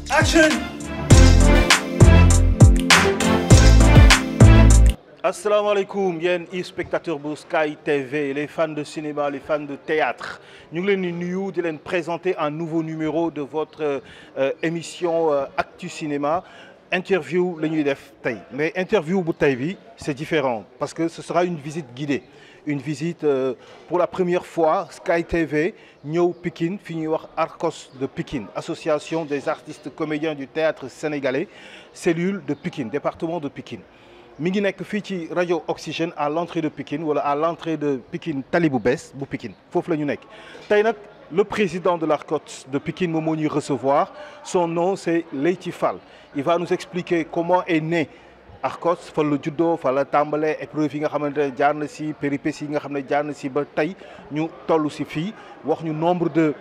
Action! Assalamu alaikum, yéen spectateurs bu Sky TV, les fans de cinéma, les fans de théâtre. Ñu ngi leen di nuyu di leen présenter un nouveau numéro de votre émission Actu Cinéma. Interview la ñuy def tey, mais interview bu tey bi c'est différent parce que ce sera une visite guidée. Une visite pour la première fois Sky TV ñëw Pikine fi ñuy wax Arcos de Pikine, association des artistes comédiens du théâtre sénégalais, cellule de Pikine, département de Pikine. Mi ngi nekk fii ci rajo Oxygène à l'entrée de Pikine wala à l'entrée de Pikine tali bu bees bu Pikine foofu la ñu nekk tey nag le président de l'Arcos de Pikine moom moo ñuy recevoir. Son nom c'est Leyti Fall. Il va nous expliquer comment est né Arcos, fa la juddoo fa la tàmbalee épreuve yi nga xamante ne jaar na si péripéties yi nga xam ne jaar na si ba tey ñu toll si fii wax ñu nombre de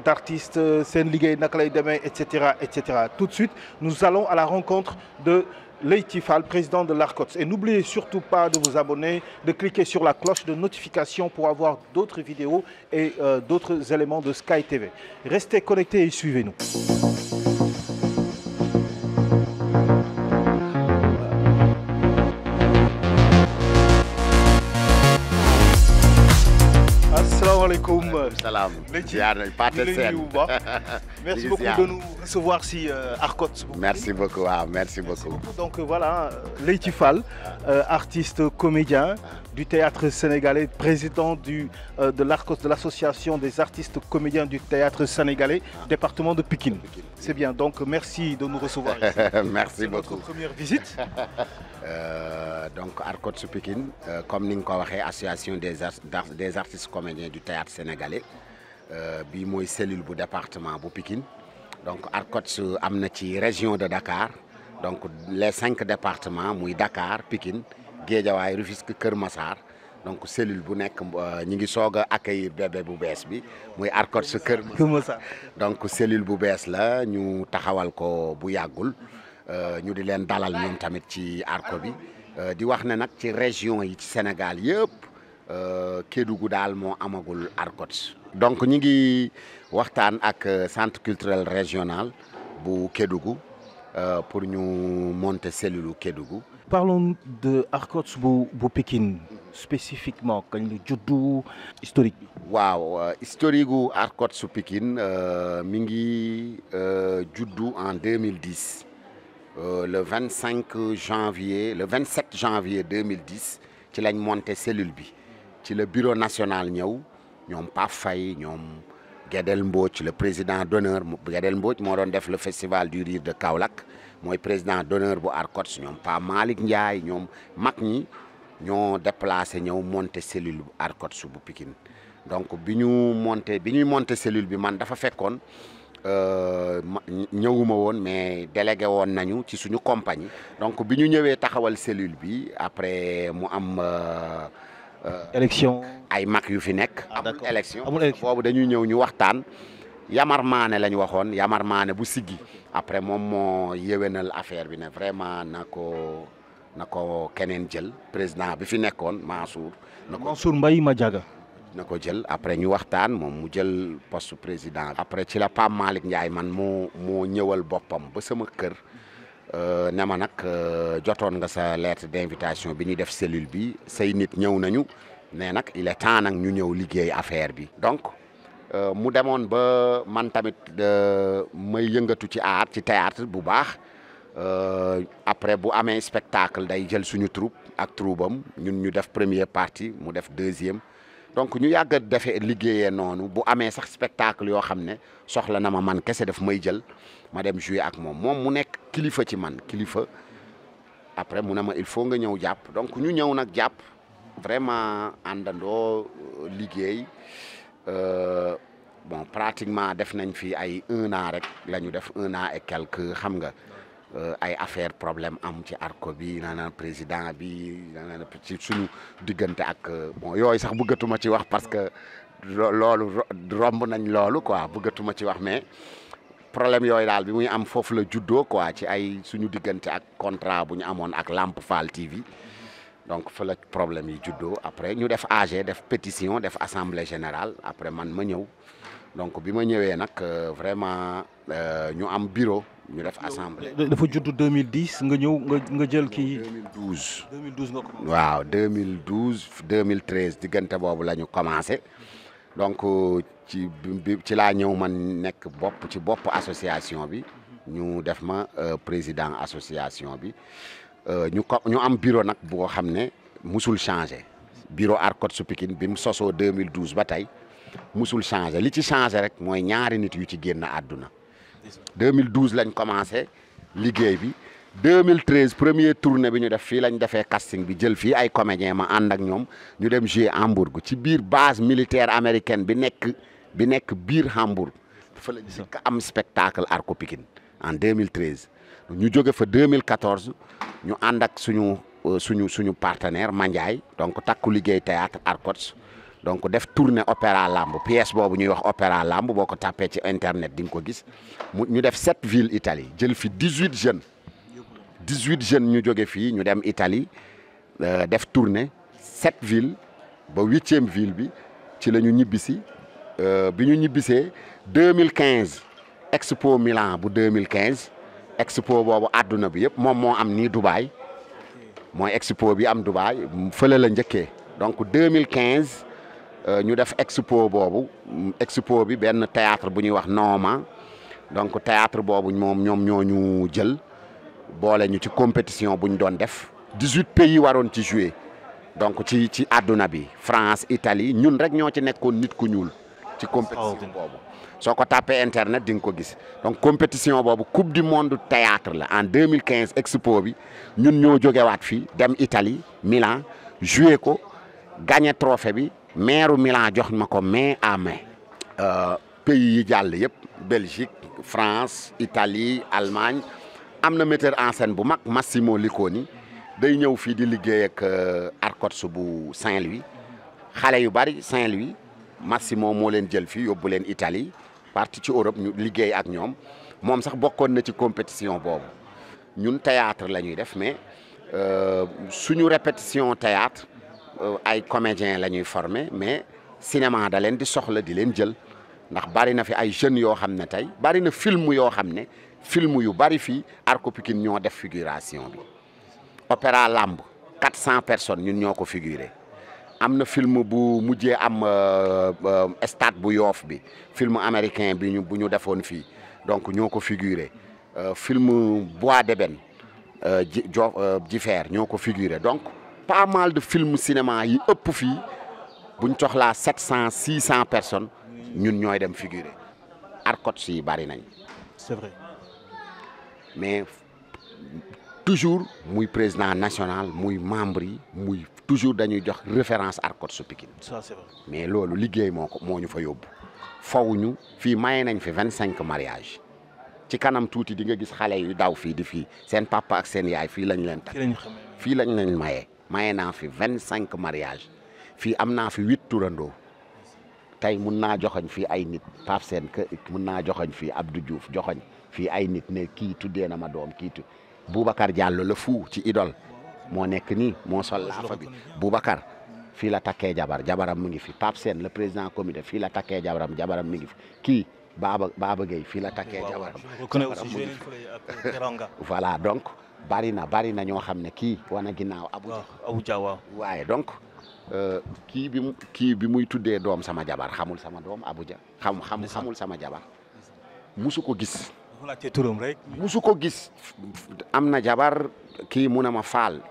d'artistes seen liggéey naka lay demee et cetera et cetera. Tout de suite nous allons à la rencontre de Leyti Fall, président de l'Arcos. Et n'oubliez surtout pas de vous abonner, de cliquer sur la cloche de notification pour avoir d'autres vidéos et d'autres éléments de Sky TV. Restez connectés et suivez-nous. Asalaamaaleykum. Salaam. Leyti, merci beaucoup de nous recevoir si Arcos. Merci beaucoup, waaw, merci beaucoup. Donc voilà, Leyti Fall, artiste comédien du théâtre sénégalais, président de l'Arcos, de l'association des artistes comédiens du théâtre sénégalais, département de Pikine. C'est bien, donc merci de nous recevoir ici. Merci beaucoup. Notre première visite. Donc Arcos Pikine, comme ni nga ko waxee, association des artistes comédiens du théâtre sénégalais, bii mooy cellule bu département bu Pikine. Donc Arcos am na ci région de Dakar, donc les 5 départements muy Dakar, Pikine, Guédiawaye, Rufisque, Kër Massar. Donc cellule bu nekk ñi ngi soog a accueillir bébé bu bees bi muy Arcos Kër Massar. Donc cellule bu bees la ñu taxawal ko bu yàggul. ñu di leen dalal ñoom tamit ci Arcos bi di wax ne nag ci région yi ci Sénégal yëpp Kédougou daal moo amagul Arcos. Donc ñu ngi waxtaan ak centre culturel régional bu Kédougou pour ñu monter cellule Kédougou. Parlons de Arcos bu Pikine spécifiquement kañ la juddu historique bi. waaw historique gu Arcos su Pikine mi ngi juddu en 2010. Le 25 janvier, le 27 janvier 2010 ci lañ monté cellule bi ci le bureau national ñëw ñoom Pape Faye ñoom Guédel Mbodj le président d'honneur Guédel Mbodj moo doon def le festival du rire de Kaolack mooy président d'honneur bu Arcos ñoom Pape Malick Ndiaye ñoom mag ñi ñoo déplacé ñëw monté cellule bu Arcos bu Pikine. Donc bi ñuy monté cellule bi man dafa fekkoon ñëwuma woon mais délégué woon nañu ci suñu compagnie. Donc bi ñu ñëwee taxawal cellule bi après mu am élection ay mag yu fi nekk. amul élection boobu dañuy ñëw ñu waxtaan. Yamar Mané lañ waxoon Yamar Mané bu siggi après moom moo yéwénal affaire bi ne vraiment na ko keneen jël président bi fi nekkoon Mansour. Mansour Mbaye Madiaga. na ko jël après ñu waxtaan moom mu jël poste président. Après ci la Pape Malick Ndiaye man moo ñëwal boppam ba sama kër ne ma nag jotoon nga sa lettre d'invitation bi ñuy def cellule bi say nit ñëw nañu mais nag il est temps nag ñu ñëw liggéey affaire bi. Donc mu demoon ba man tamit may yëngatu ci art ci théâtre bu baax après bu amee spectacle day jël suñu troupe ak troupam ñun ñu def première partie mu def deuxième. Donc ñu yàgg a defee liggéeyee noonu bu amee sax spectacle yoo xam ne soxla na ma man kese def may jël ma dem jouer ak moom mu nekk kilifa ci man kilifa après mu ne ma il faut nga ñëw jàpp donc ñu ñëw nag jàpp vraiment àndandoo liggéey bon pratiquement def nañ fi ay 1 an rek la ñu def 1 an et quelques xam nga ay affaire problème am ci Arcos bi naan président bi naan ci suñu diggante ak bon yooyu sax bëggatuma ci wax parce que loolu romb nañ loolu quoi bëggatuma ci wax mais problème yooyu daal bi muy am foofu la juddoo quoi ci ay suñu diggante ak contrat bu ñu amoon ak Lamp Fall TV donc fa la problème yi juddoo après ñu def AG def pétition def assemblée générale après man ma ñëw donc bi ma ñëwee nag vraiment ñu am bureau ñu def assemblée. dafa judd 2010 nga ñëw nga jël kii. 2012 2012 nga commencé. waaw 2012 2013 diggante boobu la ñu commencé donc ci laa ñëw man nekk ci bopp association bi ñu def ma président association bi ñu am bureau nag boo xam ne musul changé bureau Arcot su Pikine bi mu sosoo 2012 ba tey musul changé li ci changé rek mooy ñaari nit yu ci génn àdduna 2012 lañ commencé liggéey bi 2013 première tournée bi ñu def fii lañ defee casting bi jël fii ay comédien ma ànd ak ñoom ñu dem jouer Hambourg ci biir base militaire américaine bi nekk biir Hambourg dafa la njëkk am spectacle Arcot Pikine en 2013 ñu jóge fa 2014 ñu ànd ak suñu partenaire Mandiaye donc takku liggéey théâtre Arcot donc def tournée opéra lamb pièce boobu ñuy wax opéra lamb boo ko tapé ci internet di nga ko gis ñu def 7 villes Italie jël fi 18 jeunes ñu jóge fii ñu dem Italie def tournée 7 villes ba 8e ville bi ci la ñu ñibbisi bi ñu ñibbisee 2015 Expo Milan bu 2015 expo boobu àdduna bi yëpp moom moo am nii Dubaï mooy expo bi am Dubaï fële la njëkkee donc 2015 ñu def expo boobu expo bi benn théâtre bu ñuy wax Noma donc théâtre boobu ñoom ñoo ñu jël boole ñu ci compétition bu ñu doon def 18 pays waroon ci jouer donc ci àdduna bi France Italie ñun rek ñoo ci nekkoon nit ku ñuul ci compétition boobu soo ko tapé internet di nga ko gis donc compétition boobu coupe du monde théâtre la en 2015 expo bi ñun ñoo jógewaat fii dem Italie Milan jouer ko gagné trophée bi maire Milan jox ma ko main à main pays yi jàll yëpp Belgique France Italie Allemagne am na metteur en scène bu mag Massimo Licconi day ñëw fii di liggéey ak Arcot bu Saint-Louis xale yu bari Saint-Louis Massimo moo leen jël fii yóbbu leen Italie parti ci Europe ñu liggéey ak ñoom moom sax bokkoon na ci compétition boobu ñun théâtre la ñuy def mais suñu répétition théâtre ay comédiens la ñuy former mais cinéma da leen di soxla di leen jël ndax bari na fi ay jeunes yoo xam ne tey bari na film yoo xam ne film yu bari fii Arcot Pikine ñoo def figuration bi opéra lamb 400 personnes ñun ñoo ko figuré am na film bu mujjee am stade bu Yoff bi film américain bi bu ñu defoon fii donc ñoo ko figuré film Bois d'Ébène Jifeer ñoo ko figuré donc pas mal de film cinéma yi ëpp fii buñ soxlaa 700 600 personnes ñun ñooy dem figuré Arcot yi bari nañ. C'est vrai. mais toujours muy président national muy membre yi muy toujours dañuy jox référence Arcot su Pikine. Ça c'est vrai. mais loolu liggéey moo ñu fa yóbbu fawuñu fii maye nañ fi 25 mariages ci kanam tuuti di nga gis xale yu daw fii di fii seen papa ak seen yaay fii lañ leen takk fii lañ leen maye naa fi 25 mariages fii am naa fi 8 turandoo tey mun naa joxoñ fii ay nit Pape Sène mun naa joxoñ fii Abdou Diouf joxoñ fii ay nit ne kii tuddee na ma doom Boubacar Diallo la fuu ci idole moo nekk nii moo sol laafa bi Boubacar fii la takkee jabaram mu ngi fi Pape Sène le président comité fii la takkee jabaram mi ngi fi kii Baba Gueye fii la takkee jabaram voilà donc bari na ñoo xam ne kii wana ginnaaw Abuja waaw waaye donc kii bi muy tuddee doom sama jabar xamul sama doom Abuja xamul sama jabar musu ko gis musu ko gis am na jabar kii mu ne ma faal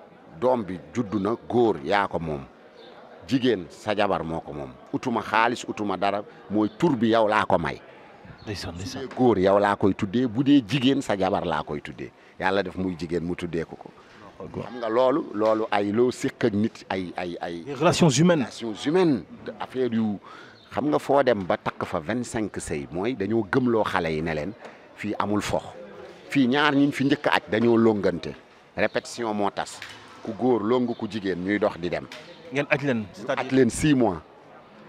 doom bi juddu na góor yaa ko moom jigéen sa jabar moo ko moom utuma xaalis utuma dara mooy tur bi yow laa ko may ndeysaan góor yow laa koy tuddee bu dee jigéen sa jabar laa koy tuddee yàlla def muy jigéen mu tuddee ko xam nga loolu ay loo séq ak nit ay relations humaines affaire yu xam nga foo dem ba takk fa 25 sëy mooy dañoo gëmloo xale yi ne leen fii amul fox fii ñaar ñi fi njëkk a aj dañoo longante répétition moo tas ku góor longu ku jigéen ñuy dox di dem. ngeen aj leen aj leen 6 mois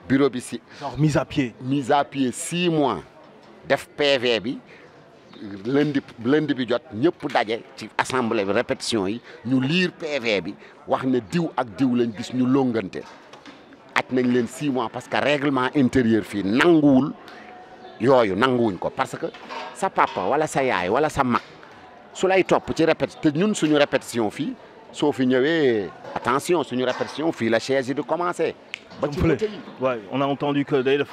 bureau bi genre mise à pied 6 mois def PV bi lundi bi jot ñëpp daje ci assemblée bi répétition yi ñu lire PV bi wax ne diw ak diw lañ gis ñu longante aj nañ leen 6 mois parce que règlement intérieur fii nanguwul yooyu nanguwuñ ko parce que sa papa wala sa yaay wala sa mag su lay topp ci répétition te ñun suñu répétition fii soo fi ñëwee attention suñu répétition fii la chaise yi di commencé. ba ci côté yi ouais, on a entendu que day def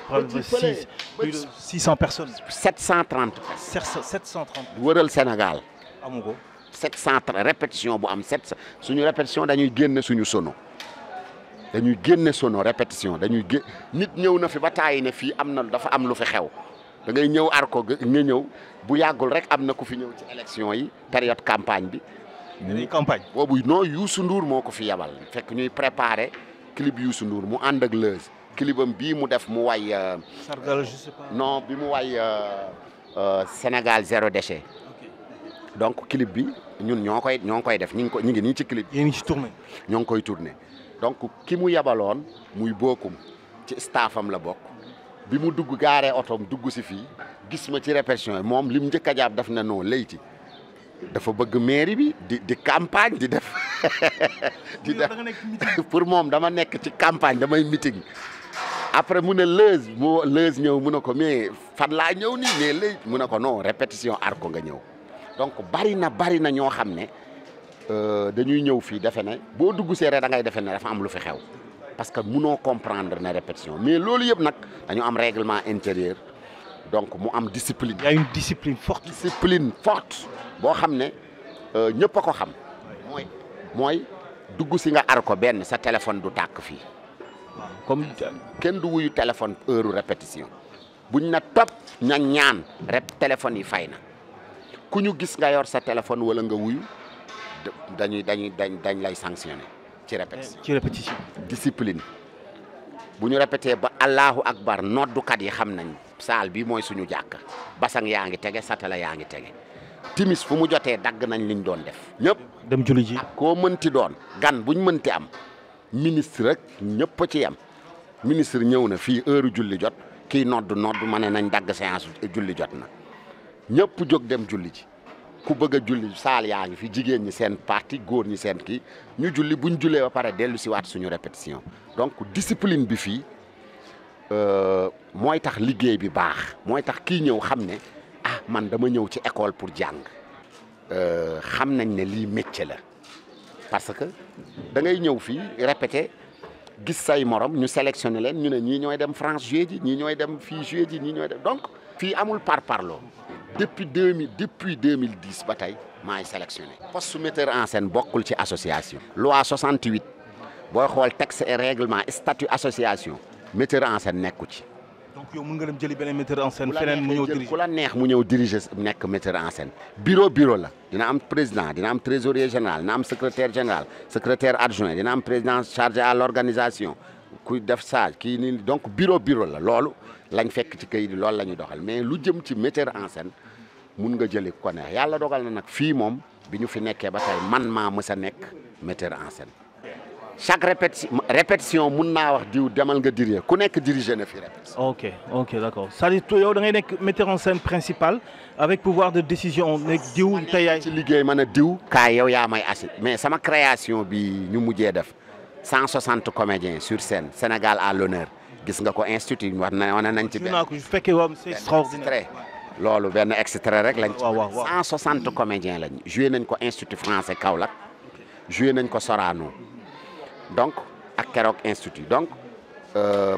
plus de 600 personnes. 730 730. wëral Sénégal. amu ko 730 répétition bu am 700 suñu répétition dañuy génne suñu sono dañuy génne sono répétition dañuy nit ñëw na fi ba tàyyi ne fii am na dafa am lu fi xew da ngay ñëw arko nga ñëw bu yàggul rek am na ku fi ñëw ci élection yi période campagne bi. dañuy campagne boobu non Youssou Ndour moo ko fi yabal fekk ñuy préparé clip Youssou Ndour mu ànd ak Leuz clipam bii mu def mu way. sargal je sais pas. non bi mu way Sénégal zéro déchet. donc clip bi ñun ñoo ngi koy def ñu ngi nii ci clip. yéen ngi ci tourné. ñoo ngi koy tourné donc ki mu yabaloon muy bokkum ci staffam la bokk bi mu dugg gaaree otoom dugg si fii gis ma ci répétition yi moom lim njëkk a jàpp daf na non Leyti dafa bëgg mairie bi di campagne di def di def pour moom dama nekk ci campagne damay meeting après mu ne Leuz ñëw mu ne ko mais fan laa ñëw nii mais Leyti mu ne ko non répétition arko nga ñëw donc bari na ñoo xam ne dañuy ñëw fii defe ne boo dugg see rek da ngay defe ne dafa am lu fi xew parce que munoo comprendre ne répétition mais loolu yëpp nag dañu am règlement intérieur donc mu am discipline. Il y a une discipline forte. boo xam ne ñëpp a ko xam mooy dugg si nga ar ko benn sa téléphone du tàkk fii comme kenn du wuyu téléphone heure répétition buñ na topp ñaan téléphone yi fay na ku ñu gis nga yor sa téléphone wala nga wuyu dañ lay sanctionné ci répétition discipline bu ñu répété ba allahu akbar noddukat yi xam nañ saal bi mooy suñu jàkk basang yaa ngi tege satala yaa ngi tege timis fu mu jotee dagg nañ liñ doon def ñëpp dem julli ji koo mënti doon gan buñ mënti am ministre rek ñëpp ci yam ministre ñëw na fii heure julli jot kii nodd ma ne nañ dagg séance julli jot na ñëpp jóg dem julli ji ku bëgg a julli saal yaa ngi fi jigéen ñi seen parti góor ñi seen kii ñu julli buñ jullee ba pare dellu si waat suñu répétition donc discipline bi fii mooy tax liggéey bi baax mooy tax kii ñëw xam ne man dama ñëw ci école pour jàng xam nañ ne lii métier la parce que da ngay ñëw fii répété gis say morom ñu sélectionné leen ñu ne ñii ñooy dem France jouer ji ñii ñooy dem fii jouer ji ñii ñooy dem donc fii amul parparloo depuis 2010 ba tey maay sélectionné poste metteur en scène bokkul ci association loi 68 booy xool texte et règlement statut association metteur en scène nekku ci donc yow mën nga dem jëli beneen metteur en scène feneen mu ñëw diriger ku la neex mu ñëw diriger nekk metteur en scène bureau la dina am président dina am trésorier général dina am secrétaire général secrétaire adjoint dina am président chargé à l'organisation kuy def sage kii nii donc bureau la loolu lañ fekk ci kayit yi loolu la ñuy doxal mais lu jëm ci metteur en scène mun nga jëli ko neex yàlla dogal na nag fii moom bi ñu fi nekkee ba tey man maa mës a nekk metteur en scène chaque répétition mun naa wax diw demal nga diriger ku nekk diriger na fi répétition. ok d'accord c'est-à-dire yow da ngay nekk metteur en scène principal avec pouvoir de décision nekk diw tey yaay ci liggéey mën a diw kaay yow yaa may assi mais sama création bi ñu mujjee def 160 comédiens sur scène Sénégal à l'honneur gis nga ko institut wax na wane nañ ci benn c'est extraordinaire loolu benn extrait rek lañ ci 160 comédiens lañ joué nañ ko institut français Kaolack joué nañ ko Sorano donc ak keroog institut donc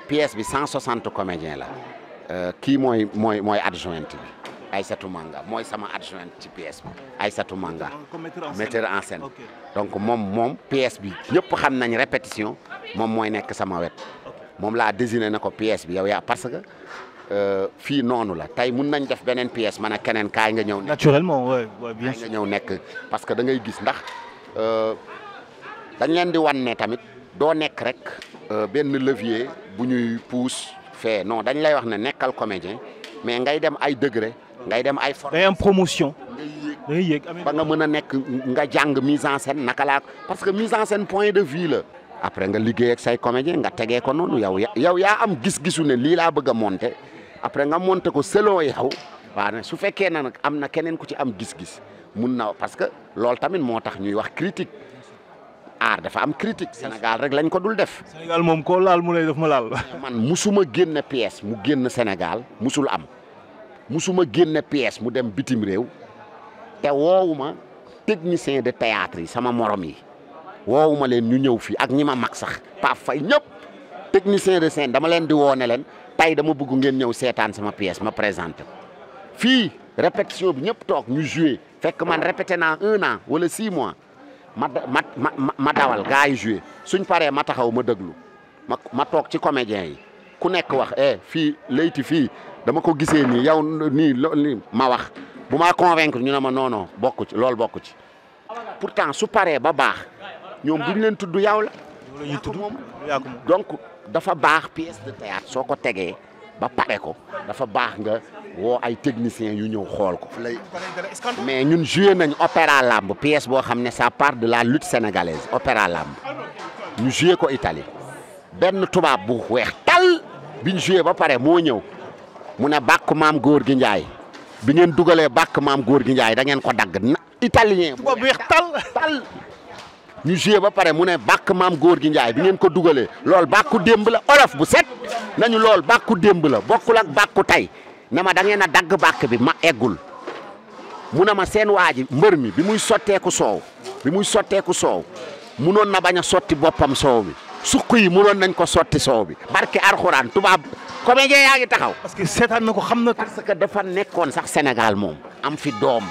pièce bi 160 comédiens la kii mooy adjointe bi Aïssatou Manga mooy sama adjointe ci pièce bi Aïssatou Manga metteur en scène donc moom pièce bi ñëpp xam nañ répétition moom mooy nekk sama wet moom laa désigné na ko pièce bi yow yaa parce que fii noonu la tey mun nañ def beneen pièce man ak keneen kaay nga ñëw. naturellement ouais bien sûr nga ñëw nekk parce que da ngay gis ndax dañ leen di wan ne tamit doo nekk rek benn levier bu ñuy pousse fee non dañ lay wax ne nekkal comédien mais ngay dem ay degré ngay dem ay formation day am promotion. ngay yéeg ba nga mën a nekk nga jàng mise en scène naka laa parce que mise en scène point de vue la. après nga liggéey ak say comédien nga tegee ko noonu yow yaa am gis-gisu ne lii laa bëgg a monter après nga monter ko selon yow waaw su fekkee na nag am na keneen ku ci am gis-gis mun na parce que loolu tamit moo tax ñuy wax critique art dafa am critique Sénégal rek lañ ko dul def. Sénégal moom koo laal mu lay def ma laal. man musuma génne pièce mu génn Sénégal musul am musuma génne pièce mu dem bitim réew te woowuma technicien de théâtre yi sama morom yi woowuma leen ñu ñëw fii ak ñi ma mag sax Pape Faye ñëpp technicien de scène dama leen di woone leen tey dama bëgg ngeen ñëw seetaan sama pièce ma présenté fii répétition bi ñëpp toog ñu joué fekk man répété naa 1 an wala 6 mois ma dawal gars yi joué suñ paree ma taxaw ma déglu ma toog ci comédien yi ku nekk wax fii Leyti fii dama ko gisee nii yow nii ma wax bu ma convaincre ñu ne ma non bokku ci loolu bokku ci pourtant su paree ba baax ñoom duñ leen tudd yow la. donc dafa baax pièce de théâtre soo ko tegee ba pare ko dafa baax nga woo ay techniciens yu ñëw xool ko. mais ñun joué nañ opéra lamb pièce boo xam ne ça part de la lutte sénégalaise opéra lamb ñu joué ko Italie benn tubaab bu weex tal biñ joué ba pare moo ñëw mu ne bàkk maam góor gi Njaay bi ngeen dugalee bàkk maam góor gi Njaay da ngeen ko dagg na italien bu weex tal ñu joué ba pare mu ne bàkk maam góor gi Njaay bi ngeen ko dugalee loolu bàkku démb la olof bu set nañu lool bàkku démb la bokkul ak bàkku tey ne ma da ngeen a dagg bàkk bi ma eggul mu ne ma seen waa ji mbër mi bi muy sotteeku soow munoon na bañ a sotti boppam soow bi suq yi munoon nañ ko sotti soow bi barke Alxuraan tubaab comédien yaa ngi taxaw. parce que seetaan na ko xam na ko. parce que dafa nekkoon sax Sénégal moom am fi doom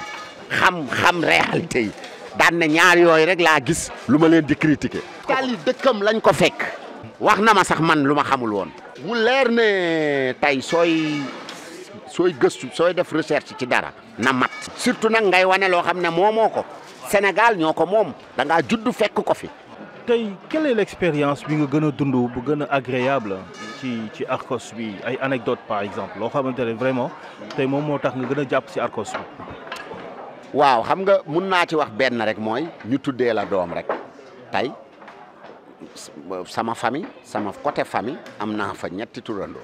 xam réalité yi daan ne ñaar yooyu rek laa gis lu ma leen di critiquer. Italie dëkkam lañ ko fekk. wax na ma sax man lu ma xamul woon. mu leer ne tey sooy gëstu sooy def recherche ci dara na mat. surtout nag ngay wane loo xam ne moomoo ko Sénégal ñoo ko moom da ngaa judd fekk ko fi. tey quelle est l'expérience bi nga gën a dund bu gën a agréable ci Arcos bi ay anecdote par exemple loo xamante ne vraiment tey moom moo tax nga gën a jàpp si Arcos bi. waaw xam nga mun naa ci wax benn rek mooy ñu tuddee la doom rek tey sama famille sama côté famille am naa fa ñetti turandoo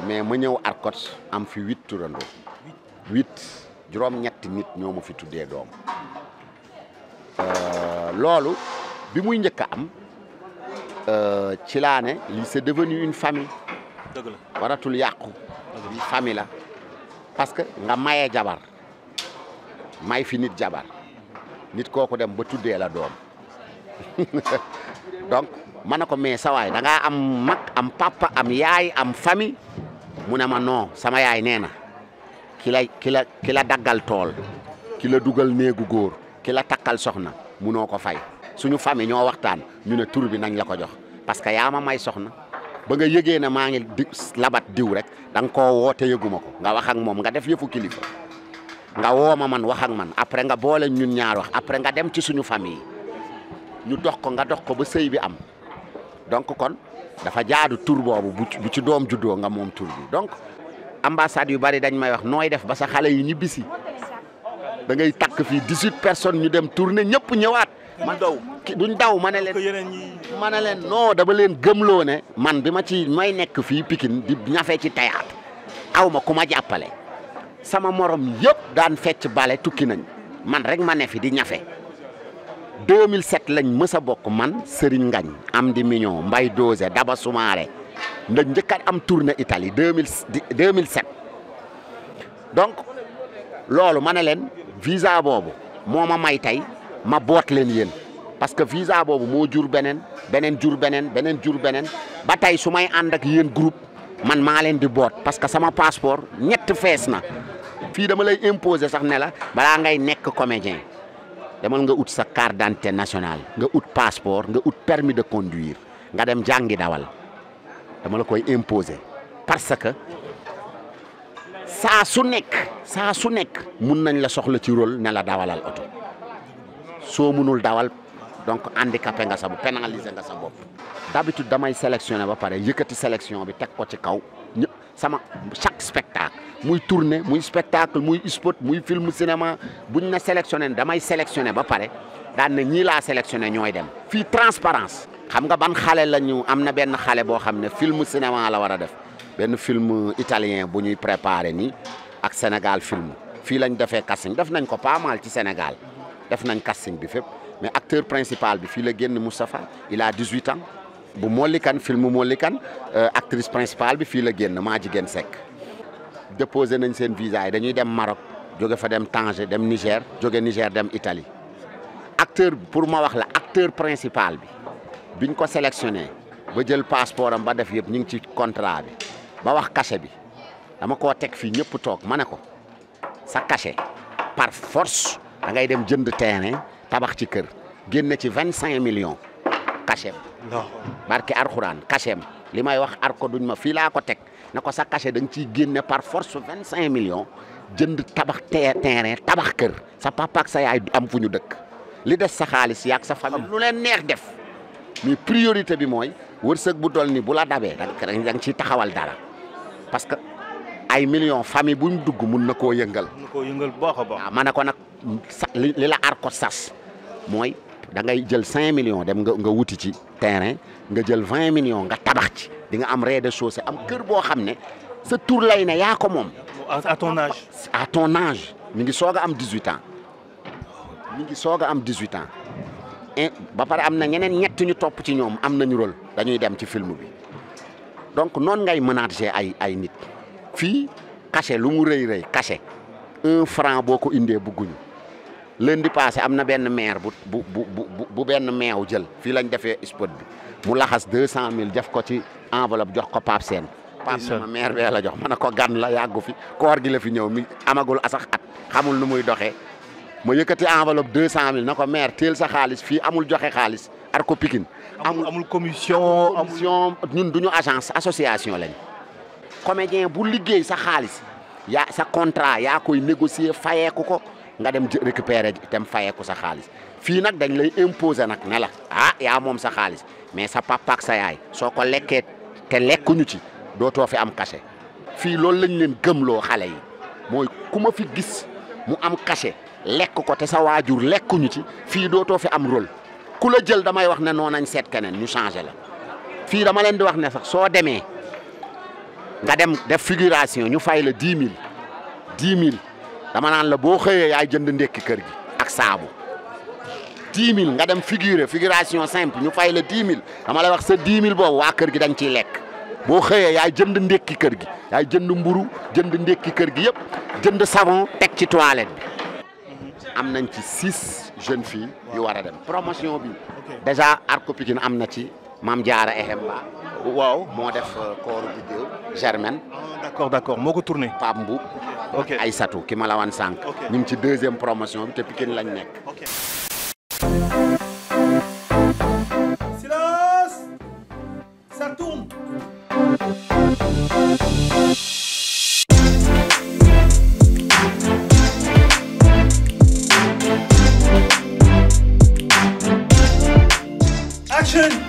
mais ma ñëw Arcos am fi 8 turandoo 8 juróom-ñetti nit ñoo ma fi tuddee doom. loolu bi muy njëkk a am ci laa ne lii c'est devenu une famille. dëgg la waratul yàqu. lii famille la parce que nga maye jabar may fi nit jabar nit kooku dem ba tuddee la doom donc ma ne ko mais sa waay da ngaa am mag am papa am yaay am famille mu ne ma non sama yaay nee na ki la daggal tool ki la dugal néegu góor. ki la takkal soxna munoo ko fay suñu famille ñoo waxtaan ñu ne tur bi nañ la ko jox parce que yaa ma may soxna ba nga yëgee ne maa ngi labat diw rek da nga koo woo te yëguma ko nga wax ak moom nga def yëfu kilifa nga woo ma man wax ak man après nga boole ñun ñaar wax après nga dem ci suñu famille ñu dox ko nga dox ko ba sëy bi am donc kon dafa jaadu tur boobu bu ci doom juddoo nga moom tur bi donc ambassade yu bari dañ may wax nooy def ba sa xale yi ñibbisi da ngay takk fii 18 personnes ñu dem tourner ñëpp ñëwaat. duñ daw ma ne leen non dama leen gëmloo ne man bi may nekk fii Pikine di ñafe ci théâtre aw ma ku ma jàppale sama morom yëpp daan fecc bale tukki nañ man rek ma ne fi di ñafe 2007 lañ mës a bokk man Serigne Ngagne Amdi Mignon Mbaye Dosé Daba Soumaré ndax njëkk a am tournée Italie 2007 donc loolu ma ne leen visa boobu moo ma may tey ma boot leen yéen parce que visa boobu moo jur beneen jur beneen ba tey su may ànd ak yéen groupe man maa leen di boot parce que sama passeport ñett fees na fii dama lay imposer sax ne la balaa ngay nekk comédien demal nga ut sa carte d'identité nationale nga ut passeport nga ut permis de conduire nga dem jàngi dawal dama la koy imposer parce que saa su nekk mun nañ la soxla ci rôle ne la dawalal oto soo munul dawal donc handicapé nga sa bopp pénaliser nga sa bopp d'habitude damay sélectionner ba pare yëkkati sélection bi teg ko ci kaw sama chaque spectacle muy tournée muy spectacle muy spot muy film cinéma buñ na sélectionner damay sélectionner ba pare daan na ñii laa sélectionner ñooy dem fii transparence xam nga ban xale la ñu am na benn xale boo xam ne film cinéma la war a def benn film italien bu ñuy préparé nii ak Sénégal film fii lañ defee casting def nañ ko pas mal ci Sénégal def nañ casting bi fépp mais acteur principal bi fii la génn Moustapha il a 18 ans bu Mollikan film Mollikan actrice principale bi fii la génn maa jigéen Seck déposé nañ seen visa yi dañuy dem Maroc jóge fa dem Tanger dem Niger jóge Niger dem Italie acteur pour ma wax la acteur principal bi biñ ko sélectionné ba jël passeport am ba def yëpp ñu ngi ci contrat bi ba wax cachet bi dama koo teg fii ñëpp toog ma ne ko sa cachet par force da ngay dem jënd terrain tabax ci kër génne ci 25 millions cachet barke Alxuraan cachet li may wax ar ko duñ ma fii laa ko teg ne ko sa cachet da nga ciy génne par force 25 millions jënd tabax terrain tabax kër sa papa ak sa yaay am fu ñu dëkk li des sa xaalis yaak sa famille lu leen neex def mais priorité bi mooy wërsëg bu dol ni bu la dabee da nga ciy taxawal dara parce que ay millions famille buñ dugg mun na koo yëngal. mun na koo yëngal bu baax a baax. waaw ma ne ko nag li la ar ko sas mooy da ngay jël 5 millions dem nga wuti ci terrain nga jël 20 millions nga tabax ci di nga am rez-de-chaussée am kër boo xam ne sa tur lay ne yaa ko moom. à ton âge. à ton âge mi ngi soog a am 18 ans mi ngi soog a am 18 ans et ba pare am na ñeneen ñett ñu topp ci ñoom am nañu rôle dañuy dem ci film bi donc noonu ngay ménager ay nit. fii cachet lu mu rëy rëy cachet 1 franc boo ko indee bugguñu lundi passé am na benn maire bu benn meew jël fii lañ defee spot bi mu laxas 200000 def ko ci enveloppe jox ko Pape Sène. Pape sama maire bee la jox ma ne ko gan la yàggu fi koor gi la fi ñëw mi amagul asax at xamul nu muy doxee ma yëkkati enveloppe 200000 na ko maire teel sa xaalis fii amul joxe xaalis ar ko Pikine. amul commission ñun duñu agence association lañ. comédien bu liggéey sa xaalis yaa sa contrat yaa koy négocier fayeeku ko nga dem récupérer dem fayeeku sa xaalis fii nag dañ lay imposer nag ne la yaa moom sa xaalis mais sa papa ak sa yaay soo ko lekkee te lekkuñu ci dootoo fi am cachet fii loolu lañ leen gëmloo xale yi mooy ku ma fi gis mu am cachet lekk ko te sa waajur lekkuñu ci fii dootoo fi am rôle ku la jël damay wax ne noonu nañ seet keneen ñu changé la fii dama leen di wax ne sax soo demee nga dem def figuration ñu fay la 10 000 dama naan la boo xëyee yaay jënd ndekki kër gi ak saabu 10 000 nga dem figuration simple ñu fay la 10 000 dama lay wax sa 10 000 boobu waa kër gi dañ ciy lekk boo xëyee yaay jënd ndekki kër gi yaay jënd mburu jënd ndekki kër gi yëpp jënd savon teg ci toilette bi am nañ ci 6 jeunes filles yu war a dem promotion bi déjà Arco Pikine am na ci Mame Diarra Ehemba waaw moo def kooru vidéo Germaine. d'accord moo ko tourné. Pape Mboup. ok Aïssatou ki ma la wan sànq. ñu ngi ci 2e promotion bi te Pikine lañ nekk. Silence. Ça tourne. Action.